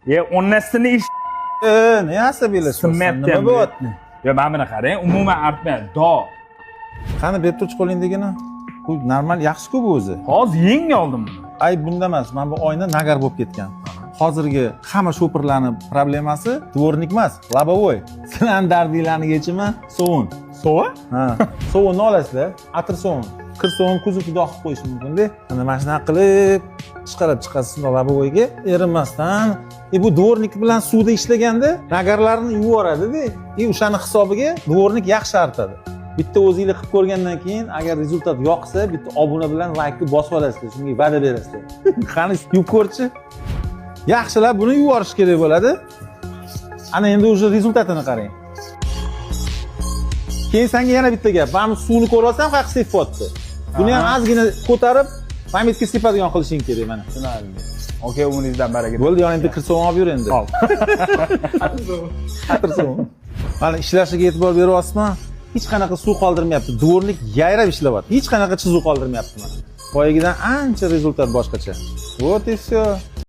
O'nnasini ish Ne asabiylashibsan? sinmayapti. Nima bo'lyapti? Yo, mana buni qarang, umuman artmayapti. Do. Qani berib turchi qo'lingdagini. Bu normal yaxshi-ku bu o'zi. Hozir yangi oldim buni. Ay bunda emas, mana bu oyna nagar bo'lib ketgan. Hozirgi hamma sho'pirlarning problemasi dvornik emas, lobovoy. Sizlarning dardinglarning yechimi sovun. Sova? Ha, sovunni olasizlar, atir sovun. Kir sovun kuzovni doq qilib qo'yish mumkin-da. Mana shuna qilib chiqarib chiqasiz lobovoyga erinmasdan. Bu dvornik bilan suvda ishlaganda nagarlarni yuvib yuboradi-da. O'shani hisobiga dvornik yaxshi artadi. Bitta o'zingizlar qilib ko'rgandan keyin agar rezultat yoqsa, bitta obuna bilan like bosib olasizlar. Shunga va'da berasizlar. Qani yuvib ko'rchi. Yaxshilab buni yuvib yuborish kerak bo'ladi. Ana endi o'sha rezultatini qarang. Keyin senga yana bitta gap. Mana suvni ko'ryapsan, qayerga sepyapti. Buni ham ozgina ko'tarib, pametga sepadigan qilishing kerak mana. Tushunarli. Okey, umringizdan baraka. Bo'ldi, yoningda kir sovun olib yur endi. Hop. Atir sovun. Mana ishlashiga e'tibor beryapsizmi? Hech qanaqa suv qoldirmayapti. Dvornik yayrab ishlayapti. Hech qanaqa chizuv qoldirmayapti mana. Boyagidan ancha rezultat boshqacha. Вот и всё.